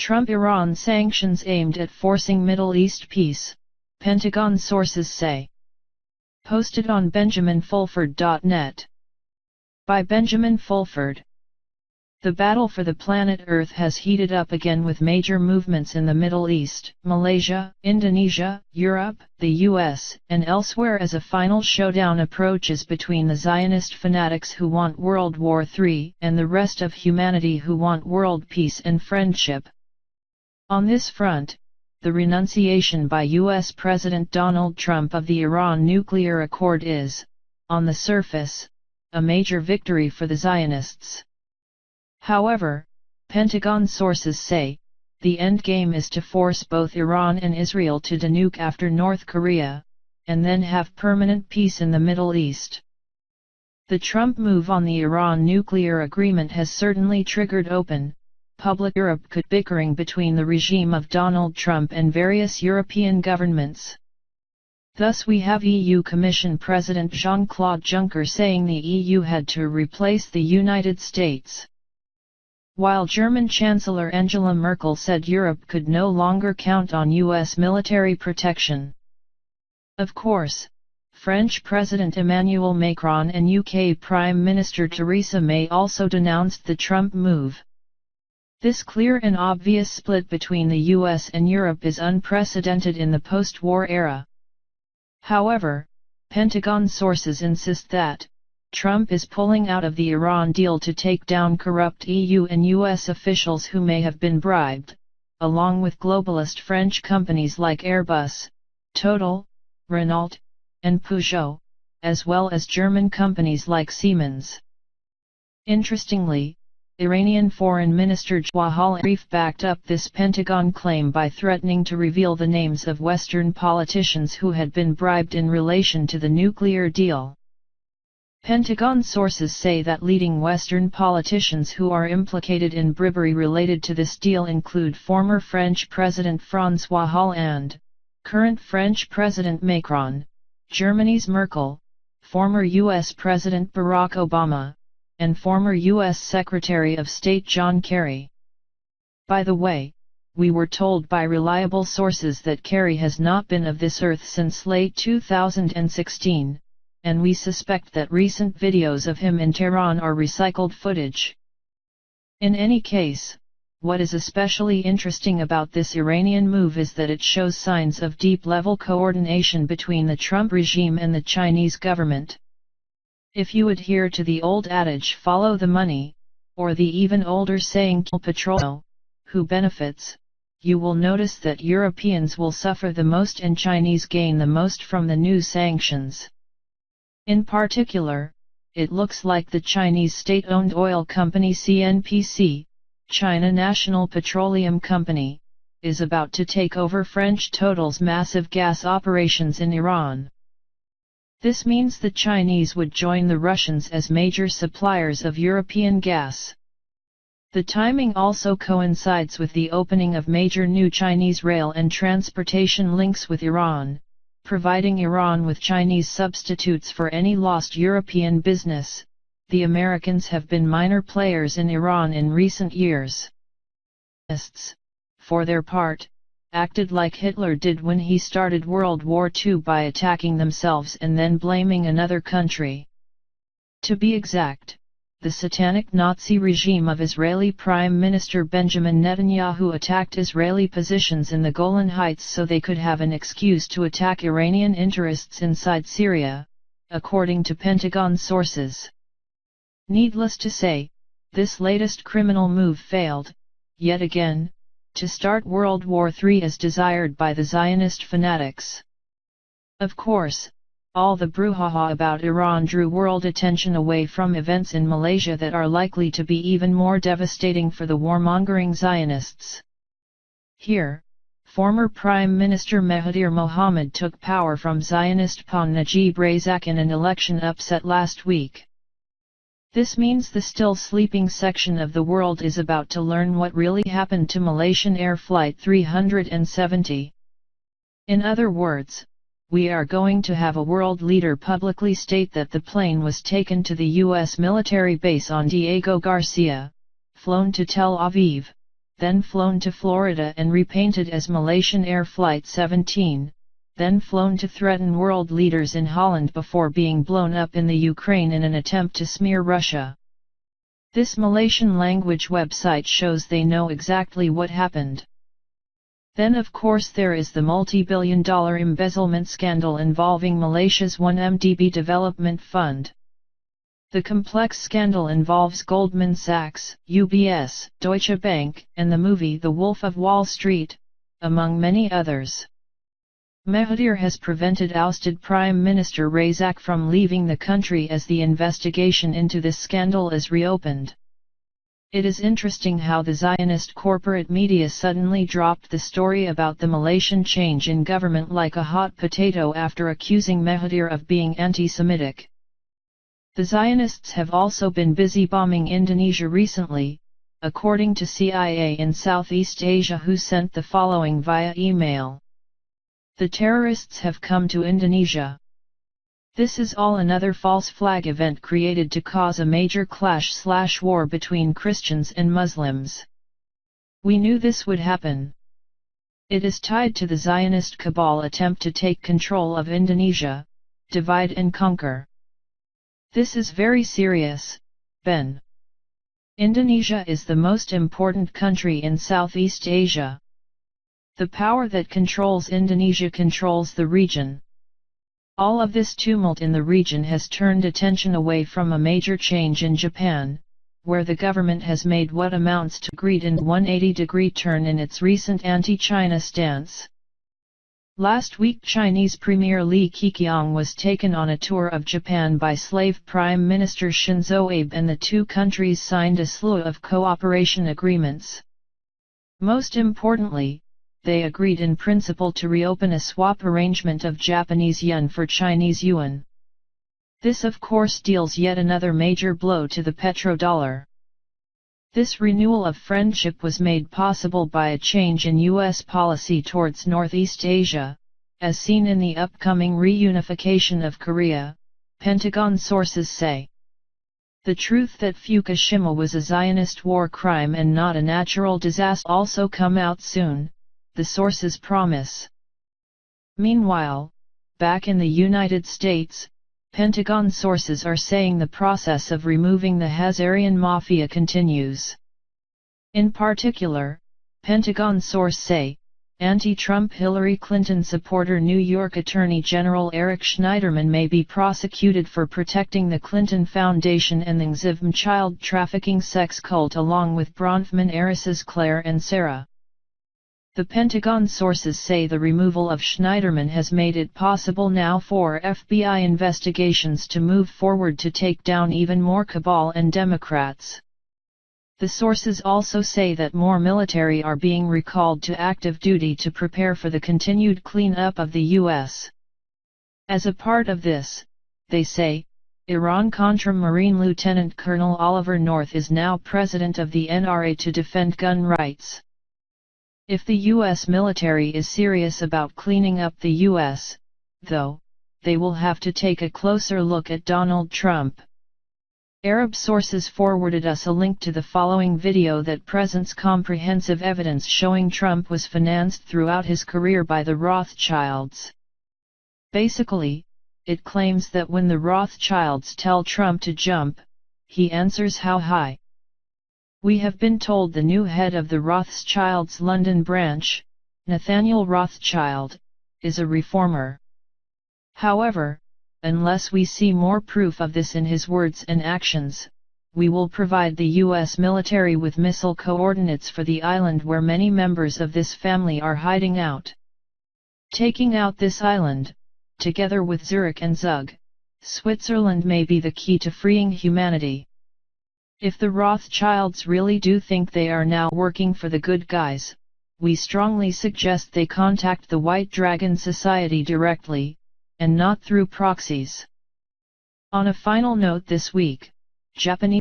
Trump-Iran sanctions aimed at forcing Middle East peace, Pentagon sources say. Posted on BenjaminFulford.net. By Benjamin Fulford. The battle for the planet Earth has heated up again with major movements in the Middle East, Malaysia, Indonesia, Europe, the US, and elsewhere as a final showdown approaches between the Zionist fanatics who want World War III and the rest of humanity who want world peace and friendship. On this front, the renunciation by US President Donald Trump of the Iran nuclear accord is, on the surface, a major victory for the Zionists. However, Pentagon sources say, the endgame is to force both Iran and Israel to denuke after North Korea, and then have permanent peace in the Middle East. The Trump move on the Iran nuclear agreement has certainly triggered open, public Europe bickering between the regime of Donald Trump and various European governments. Thus we have EU Commission President Jean-Claude Juncker saying the EU had to replace the United States. While German Chancellor Angela Merkel said Europe could no longer count on US military protection. Of course, French President Emmanuel Macron and UK Prime Minister Theresa May also denounced the Trump move. This clear and obvious split between the US and Europe is unprecedented in the post-war era. However, Pentagon sources insist that Trump is pulling out of the Iran deal to take down corrupt EU and US officials who may have been bribed, along with globalist French companies like Airbus, Total, Renault, and Peugeot, as well as German companies like Siemens. Interestingly, Iranian Foreign Minister Jawahar Zarif backed up this Pentagon claim by threatening to reveal the names of Western politicians who had been bribed in relation to the nuclear deal. Pentagon sources say that leading Western politicians who are implicated in bribery related to this deal include former French President François Hollande, current French President Macron, Germany's Merkel, former U.S. President Barack Obama, and former U.S. Secretary of State John Kerry. By the way, we were told by reliable sources that Kerry has not been of this earth since late 2016. And we suspect that recent videos of him in Tehran are recycled footage. In any case, what is especially interesting about this Iranian move is that it shows signs of deep-level coordination between the Trump regime and the Chinese government. If you adhere to the old adage "follow the money," or the even older saying "kill petrol," who benefits, you will notice that Europeans will suffer the most and Chinese gain the most from the new sanctions. In particular, it looks like the Chinese state-owned oil company CNPC, China National Petroleum Company, is about to take over French Total's massive gas operations in Iran. This means the Chinese would join the Russians as major suppliers of European gas. The timing also coincides with the opening of major new Chinese rail and transportation links with Iran, providing Iran with Chinese substitutes for any lost European business. The Americans have been minor players in Iran in recent years. For their part, acted like Hitler did when he started World War II by attacking themselves and then blaming another country. To be exact, the satanic Nazi regime of Israeli Prime Minister Benjamin Netanyahu attacked Israeli positions in the Golan Heights so they could have an excuse to attack Iranian interests inside Syria, according to Pentagon sources. Needless to say, this latest criminal move failed, yet again, to start World War III as desired by the Zionist fanatics. Of course, all the brouhaha about Iran drew world attention away from events in Malaysia that are likely to be even more devastating for the warmongering Zionists. Here, former Prime Minister Mahathir Mohamad took power from Zionist pawn Najib Razak in an election upset last week. This means the still sleeping section of the world is about to learn what really happened to Malaysian Air Flight 370. In other words, we are going to have a world leader publicly state that the plane was taken to the U.S. military base on Diego Garcia, flown to Tel Aviv, then flown to Florida and repainted as Malaysian Air Flight 17, then flown to threaten world leaders in Holland before being blown up in the Ukraine in an attempt to smear Russia. This Malaysian language website shows they know exactly what happened. Then of course there is the multi-billion-dollar embezzlement scandal involving Malaysia's 1MDB Development Fund. The complex scandal involves Goldman Sachs, UBS, Deutsche Bank, and the movie The Wolf of Wall Street, among many others. Mahathir has prevented ousted Prime Minister Razak from leaving the country as the investigation into this scandal is reopened. It is interesting how the Zionist corporate media suddenly dropped the story about the Malaysian change in government like a hot potato after accusing Mahathir of being anti-Semitic. The Zionists have also been busy bombing Indonesia recently, according to CIA in Southeast Asia, who sent the following via email. The terrorists have come to Indonesia. This is all another false flag event created to cause a major clash/war between Christians and Muslims. We knew this would happen. It is tied to the Zionist cabal attempt to take control of Indonesia, divide and conquer. This is very serious, Ben. Indonesia is the most important country in Southeast Asia. The power that controls Indonesia controls the region. All of this tumult in the region has turned attention away from a major change in Japan, where the government has made what amounts to a 180-degree turn in its recent anti-China stance. Last week Chinese Premier Li Keqiang was taken on a tour of Japan by slave Prime Minister Shinzo Abe, and the two countries signed a slew of cooperation agreements. Most importantly, they agreed in principle to reopen a swap arrangement of Japanese yen for Chinese yuan. This of course deals yet another major blow to the petrodollar. This renewal of friendship was made possible by a change in U.S. policy towards Northeast Asia, as seen in the upcoming reunification of Korea, Pentagon sources say. The truth that Fukushima was a Zionist war crime and not a natural disaster also come out soon, the sources promise. Meanwhile, back in the United States, Pentagon sources are saying the process of removing the Hazarian Mafia continues. In particular, Pentagon source say, anti-Trump Hillary Clinton supporter New York Attorney General Eric Schneiderman may be prosecuted for protecting the Clinton Foundation and the XIVM child trafficking sex cult along with Bronfman heiresses Claire and Sarah. The Pentagon sources say the removal of Schneiderman has made it possible now for FBI investigations to move forward to take down even more cabal and Democrats. The sources also say that more military are being recalled to active duty to prepare for the continued cleanup of the U.S. As a part of this, they say, Iran-Contra Marine Lieutenant Colonel Oliver North is now president of the NRA to defend gun rights. If the U.S. military is serious about cleaning up the U.S., though, they will have to take a closer look at Donald Trump. Arab sources forwarded us a link to the following video that presents comprehensive evidence showing Trump was financed throughout his career by the Rothschilds. Basically, it claims that when the Rothschilds tell Trump to jump, he answers how high. We have been told the new head of the Rothschilds' London branch, Nathaniel Rothschild, is a reformer. However, unless we see more proof of this in his words and actions, we will provide the U.S. military with missile coordinates for the island where many members of this family are hiding out. Taking out this island, together with Zurich and Zug, Switzerland may be the key to freeing humanity. If the Rothschilds really do think they are now working for the good guys, we strongly suggest they contact the White Dragon Society directly, and not through proxies. On a final note this week, Japanese